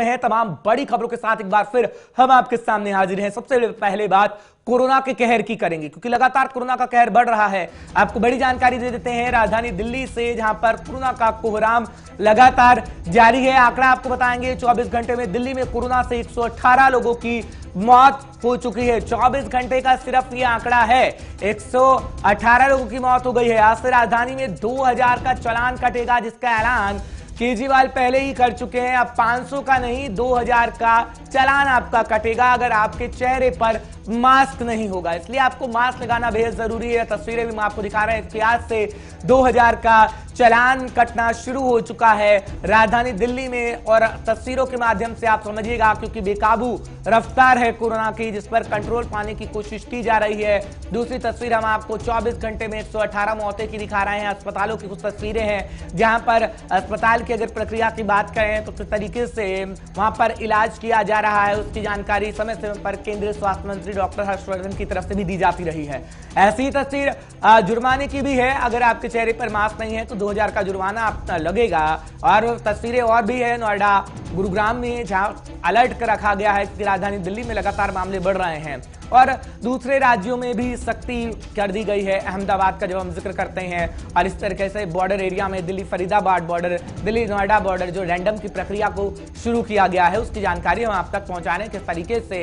हैं तमाम बड़ी खबरों के साथ एक बार फिर हम आपके सामने हाजिर हैं। सबसे पहले बात कोरोना के कहर की करेंगे, क्योंकि लगातार कोरोना का कहर बढ़ रहा है। आपको बड़ी जानकारी दे देते हैं राजधानी दिल्ली से, जहां पर कोरोना का कोहराम लगातार जारी है। आंकड़ा आपको बताएंगे, 24 घंटे में दिल्ली में कोरोना से 118 लोगों की मौत हो चुकी है। 24 घंटे का सिर्फ ये आंकड़ा है, 118 लोगों की मौत हो गई है। आज से राजधानी में 2000 का चालान कटेगा, जिसका ऐलान केजरीवाल पहले ही कर चुके हैं। अब 500 का नहीं, 2000 का चालान आपका कटेगा अगर आपके चेहरे पर मास्क नहीं होगा। इसलिए आपको मास्क लगाना बेहद जरूरी है। तस्वीरें भी हम आपको दिखा रहे हैं कि आज से 2000 का चालान कटना शुरू हो चुका है राजधानी दिल्ली में। और तस्वीरों के माध्यम से आप समझिएगा, क्योंकि बेकाबू रफ्तार है कोरोना की, जिस पर कंट्रोल पाने की कोशिश की जा रही है। दूसरी तस्वीर हम आपको 24 घंटे में 118 मौतें की दिखा रहे हैं। अस्पतालों की कुछ तस्वीरें हैं, जहां पर अस्पताल की अगर प्रक्रिया की बात करें तो किस तरीके से वहां पर इलाज किया जा रहा है, उसकी जानकारी समय समय पर केंद्रीय स्वास्थ्य मंत्री डॉक्टर हर्षवर्धन की तरफ से भी दी जाती रही है। ऐसी तस्वीर जुर्माने की भी है। अगर आपके चेहरे पर मास्क नहीं है तो 2000 का जुर्माना लगेगा। और तस्वीरें और भी है नोएडा, गुरुग्राम में, जहां अलर्ट कर रखा गया है कि राजधानी दिल्ली में लगातार मामले बढ़ रहे हैं। और दूसरे राज्यों में भी सख्ती कर दी गई है। अहमदाबाद का जब हम जिक्र करते हैं, और इस तरीके से बॉर्डर एरिया में दिल्ली फरीदाबाद बॉर्डर, दिल्ली नोएडा बॉर्डर, जो रैंडम की प्रक्रिया को शुरू किया गया है, उसकी जानकारी हम आप तक पहुंचाने किस तरीके से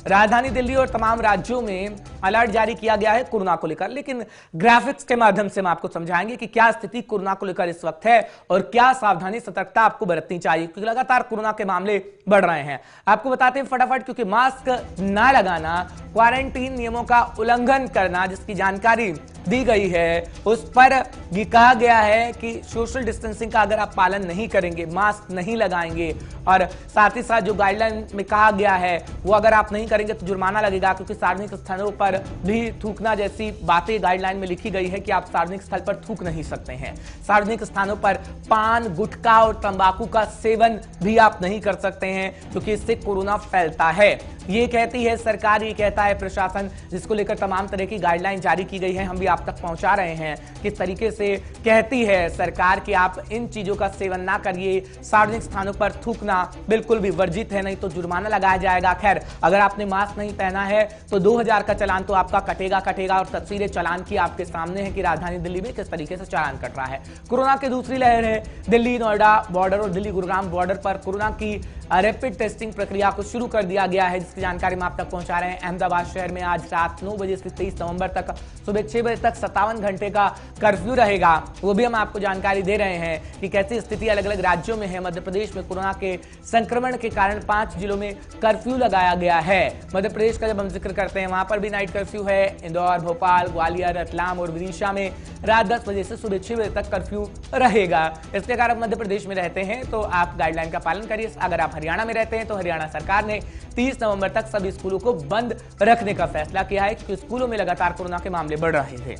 राजधानी दिल्ली और तमाम राज्यों में अलर्ट जारी किया गया है कोरोना को लेकर। लेकिन ग्राफिक्स के माध्यम से हम आपको समझाएंगे कि क्या स्थिति कोरोना को लेकर इस वक्त है और क्या सावधानी सतर्कता आपको बरतनी चाहिए, क्योंकि लगातार कोरोना के मामले बढ़ रहे हैं। आपको बताते हैं फटाफट, क्योंकि मास्क ना लगाना, क्वारंटीन नियमों का उल्लंघन करना, जिसकी जानकारी दी गई है, उस पर ये कहा गया है कि सोशल डिस्टेंसिंग का अगर आप पालन नहीं करेंगे, मास्क नहीं लगाएंगे, और साथ ही साथ जो गाइडलाइन में कहा गया है वो अगर आप नहीं करेंगे तो जुर्माना लगेगा। क्योंकि सार्वजनिक स्थलों पर भी थूकना जैसी बातें गाइडलाइन में लिखी गई है कि आप सार्वजनिक स्थल पर थूक नहीं सकते हैं। सार्वजनिक स्थानों पर पान, गुटखा और तंबाकू का सेवन भी आप नहीं कर सकते हैं, क्योंकि इससे कोरोना फैलता है। ये कहती है सरकार, ये कहता है प्रशासन, जिसको लेकर तमाम तरह की गाइडलाइन जारी की गई है। हम भी आप तक पहुंचा रहे हैं किस तरीके से कहती है सरकार कि आप इन चीजों का सेवन ना करिए। सार्वजनिक स्थानों पर थूकना बिल्कुल भी वर्जित है, नहीं तो जुर्माना लगाया जाएगा। खैर, अगर आपने मास्क नहीं पहना है तो 2000 का चालान तो आपका कटेगा। और तस्वीरें चालान की आपके सामने है कि राजधानी दिल्ली में किस तरीके से चालान कट रहा है। कोरोना की दूसरी लहर है। दिल्ली नोएडा बॉर्डर और दिल्ली गुरुग्राम बॉर्डर पर कोरोना की रैपिड टेस्टिंग प्रक्रिया को शुरू कर दिया गया है, जिसकी जानकारी हम आप तक पहुंचा रहे हैं। अहमदाबाद शहर में आज रात 9 बजे से 23 नवंबर तक सुबह 6 बजे तक 57 घंटे का कर्फ्यू रहेगा। वो भी हम आपको जानकारी दे रहे हैं कि कैसी स्थिति अलग अलग राज्यों में है। मध्य प्रदेश में कोरोना के संक्रमण के कारण 5 जिलों में कर्फ्यू लगाया गया है। मध्य प्रदेश का जब हम जिक्र करते हैं, वहां पर भी नाइट कर्फ्यू है। इंदौर, भोपाल, ग्वालियर, रतलाम और विदिशा में रात 10 बजे से सुबह 6 बजे तक कर्फ्यू रहेगा। इसलिए अगर आप मध्य प्रदेश में रहते हैं तो आप गाइडलाइन का पालन करिए। अगर आप हरियाणा में रहते हैं तो हरियाणा सरकार ने 30 नवंबर तक सभी स्कूलों को बंद रखने का फैसला किया है, क्योंकि स्कूलों में लगातार कोरोना के मामले बढ़ रहे थे।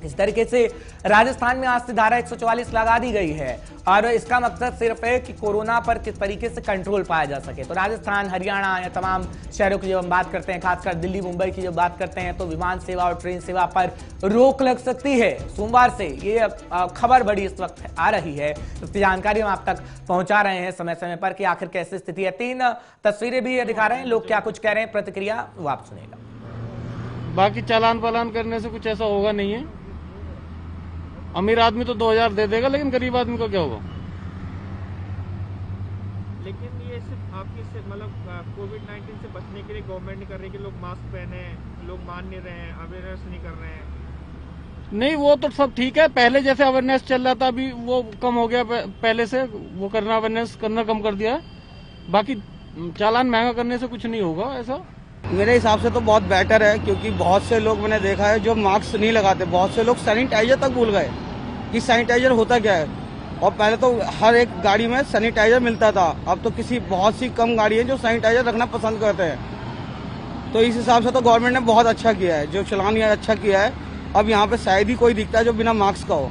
इस तरीके से राजस्थान में आज से धारा 144 लगा दी गई है, और इसका मकसद सिर्फ है कि कोरोना पर किस तरीके से कंट्रोल पाया जा सके। तो राजस्थान, हरियाणा या तमाम शहरों की जब हम बात करते हैं, खासकर दिल्ली, मुंबई की जब बात करते हैं, तो विमान सेवा और ट्रेन सेवा पर रोक लग सकती है सोमवार से। ये खबर बड़ी इस वक्त आ रही है, इसकी जानकारी हम आप तक पहुंचा रहे हैं समय समय पर कि आखिर कैसी स्थिति है। 3 तस्वीरें भी दिखा रहे हैं, लोग क्या कुछ कह रहे हैं, प्रतिक्रिया वो आप सुनेगा। बाकी चालान पालन करने से कुछ ऐसा होगा नहीं है। अमीर आदमी तो 2000 दे देगा, लेकिन गरीब आदमी को क्या होगा। लेकिन ये सिर्फ आपकी मतलब कोविड-19 से बचने के लिए गवर्नमेंट ने कर रही है कि लोग मास्क पहने, लोग मान नहीं रहे हैं, अवेयरनेस नहीं कर रहे हैं। नहीं, वो तो सब ठीक है। पहले जैसे अवेयरनेस चल रहा था, अभी वो कम हो गया। पहले से वो करना, अवेयरनेस करना कम कर दिया है। बाकी चालान महंगा करने से कुछ नहीं होगा ऐसा। मेरे हिसाब से तो बहुत बेटर है, क्योंकि बहुत से लोग मैंने देखा है जो मास्क नहीं लगाते। बहुत से लोग सैनिटाइजर तक भूल गए कि सैनिटाइजर होता क्या है। और पहले तो हर एक गाड़ी में सैनिटाइजर मिलता था, अब तो बहुत सी कम गाड़ी है जो सैनिटाइजर रखना पसंद करते हैं। तो इस हिसाब से तो गवर्नमेंट ने बहुत अच्छा किया है, जो चलान ये अच्छा किया है। अब यहाँ पे शायद ही कोई दिखता है जो बिना मास्क का हो।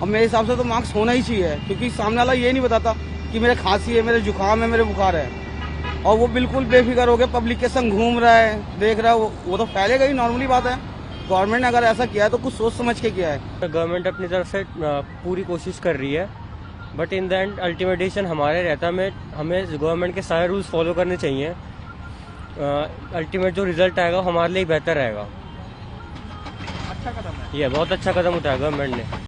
और मेरे हिसाब से तो मास्क होना ही चाहिए, क्योंकि सामने वाला ये नहीं बताता कि मेरे खांसी है, मेरे जुकाम है, मेरे बुखार है, और वो बिल्कुल बेफिक्र हो गया, पब्लिक के संग घूम रहा है, देख रहा है, वो तो फैलेगा ही, नॉर्मली बात है। गवर्नमेंट ने अगर ऐसा किया है तो कुछ सोच समझ के किया है। गवर्नमेंट अपनी तरफ से पूरी कोशिश कर रही है but in the end ultimate decision हमारे रहता है, हमें गवर्नमेंट के सारे रूल्स फॉलो करने चाहिए। अल्टीमेट जो रिजल्ट आएगा हमारे लिए बेहतर रहेगा। अच्छा कदम है। ये बहुत अच्छा कदम उठाया गवर्नमेंट ने।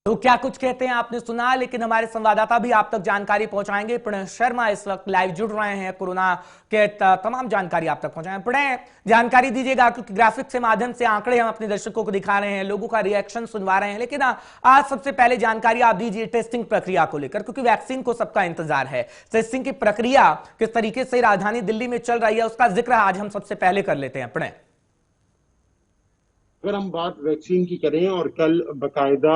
तो क्या कुछ कहते हैं आपने सुना, लेकिन हमारे संवाददाता भी आप तक जानकारी पहुंचाएंगे। प्रणय शर्मा इस वक्त लाइव जुड़ रहे हैं, कोरोना के तमाम जानकारी आप तक पहुंचाएंगे। प्रणय, जानकारी दीजिएगा, क्योंकि ग्राफिक्स के माध्यम से आंकड़े हम अपने दर्शकों को दिखा रहे हैं, लोगों का रिएक्शन सुनवा रहे हैं, लेकिन आज सबसे पहले जानकारी आप दीजिए टेस्टिंग प्रक्रिया को लेकर, क्योंकि वैक्सीन को सबका इंतजार है। टेस्टिंग की प्रक्रिया किस तरीके से राजधानी दिल्ली में चल रही है, उसका जिक्र आज हम सबसे पहले कर लेते हैं। प्रणय, अगर हम बात वैक्सीन की करें, और कल बकायदा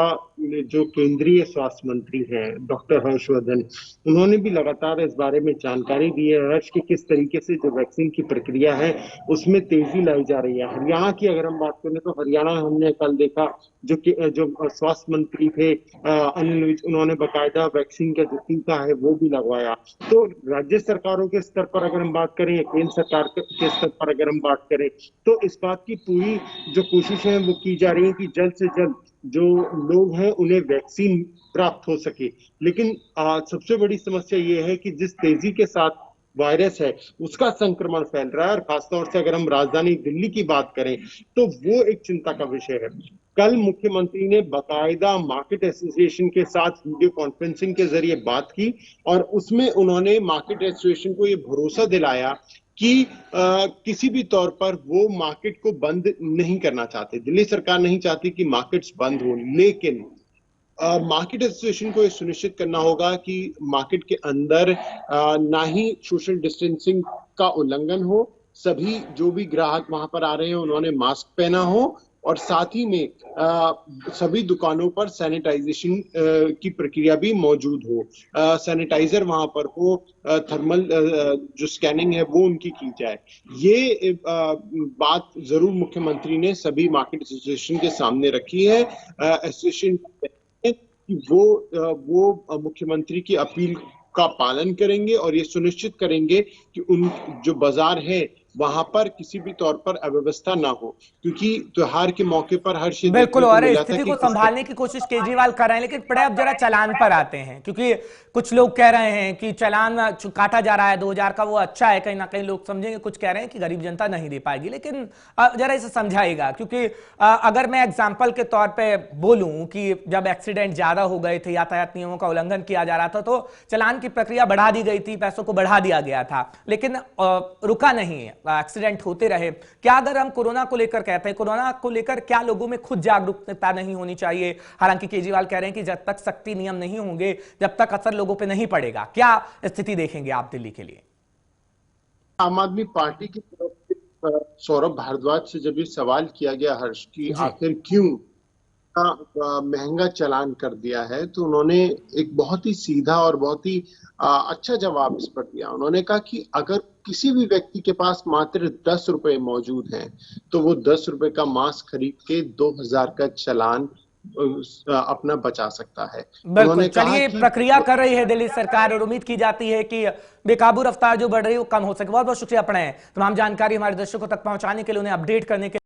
जो केंद्रीय स्वास्थ्य मंत्री हैं डॉक्टर हर्षवर्धन, उन्होंने भी लगातार इस बारे में जानकारी दी है हर्ष कि किस तरीके से जो वैक्सीन की प्रक्रिया है उसमें तेजी लाई जा रही है। हरियाणा की अगर हम बात करें तो हरियाणा हमने कल देखा जो स्वास्थ्य मंत्री थे अनिल विज, उन्होंने बकायदा वैक्सीन का जो टीका है वो भी लगवाया। तो राज्य सरकारों के स्तर पर अगर हम बात करें या केंद्र सरकार के स्तर पर अगर हम बात करें, तो इस बात की पूरी जो कोशिश है वो की जा रही है कि जल्द से जल्द जो लोग हैं उन्हें वैक्सीन प्राप्त हो सके। लेकिन सबसे बड़ी समस्या ये है कि जिस तेजी के साथ वायरस है उसका संक्रमण फैल रहा है, और खासतौर से अगर हम राजधानी दिल्ली की बात करें तो वो एक चिंता का विषय है। कल मुख्यमंत्री ने बकायदा मार्केट एसोसिएशन के साथ वीडियो कॉन्फ्रेंसिंग के जरिए बात की, और उसमें उन्होंने मार्केट एसोसिएशन को ये भरोसा दिलाया कि किसी भी तौर पर वो मार्केट को बंद नहीं करना चाहते। दिल्ली सरकार नहीं चाहती कि मार्केट्स बंद हो, लेकिन मार्केट एसोसिएशन को ये सुनिश्चित करना होगा कि मार्केट के अंदर ना ही सोशल डिस्टेंसिंग का उल्लंघन हो, सभी जो भी ग्राहक वहां पर आ रहे हैं उन्होंने मास्क पहना हो, और साथ ही में सभी दुकानों पर सैनिटाइजेशन की प्रक्रिया भी मौजूद हो, सैनिटाइजर वहां पर हो, थर्मल जो स्कैनिंग है वो उनकी की जाए। ये बात जरूर मुख्यमंत्री ने सभी मार्केट एसोसिएशन के सामने रखी है। एसोसिएशन कि वो मुख्यमंत्री की अपील का पालन करेंगे और ये सुनिश्चित करेंगे कि उन जो बाजार है वहां पर किसी भी तौर पर अव्यवस्था ना हो, क्योंकि त्योहार के मौके पर हर चीज बिल्कुल, और स्थिति को संभालने की कोशिश केजरीवाल कर रहे हैं। लेकिन पड़े अब जरा चालान पर आते हैं, क्योंकि कुछ लोग कह रहे हैं कि चालान काटा जा रहा है 2000 का, वो अच्छा है, कहीं ना कहीं लोग समझेंगे। कुछ कह रहे हैं कि गरीब जनता नहीं दे पाएगी। लेकिन जरा इसे समझाइएगा, क्योंकि अगर मैं एग्जाम्पल के तौर पर बोलूं कि जब एक्सीडेंट ज्यादा हो गए थे, यातायात नियमों का उल्लंघन किया जा रहा था, तो चालान की प्रक्रिया बढ़ा दी गई थी, पैसों को बढ़ा दिया गया था, लेकिन रुका नहीं है, एक्सीडेंट होते रहे। क्या अगर हम कोरोना को लेकर कहते हैं, कोरोना को लेकर क्या लोगों में खुद जागरूकता नहीं होनी चाहिए? हालांकि केजरीवाल कह रहे हैं कि जब तक सख्ती नियम नहीं होंगे जब तक असर लोगों पे नहीं पड़ेगा। क्या स्थिति देखेंगे आप दिल्ली के लिए? आम आदमी पार्टी की तरफ से सौरभ भारद्वाज से जब ये सवाल किया गया हर्ष की आखिर क्यों महंगा चालान कर दिया है, तो उन्होंने एक बहुत ही सीधा और बहुत ही अच्छा जवाब इस पर दिया। उन्होंने कहा कि अगर किसी भी व्यक्ति के पास मात्र 10 रुपए मौजूद हैं तो वो 10 रुपए का मास्क खरीद के 2000 का चालान अपना बचा सकता है। बिल्कुल, चलिए प्रक्रिया कर रही है दिल्ली सरकार, और उम्मीद की जाती है कि बेकाबू रफ्तार जो बढ़ रही है वो कम हो सके। बहुत बहुत शुक्रिया प्रणय, तमाम जानकारी हमारे दर्शकों तक पहुंचाने के लिए, उन्हें अपडेट करने के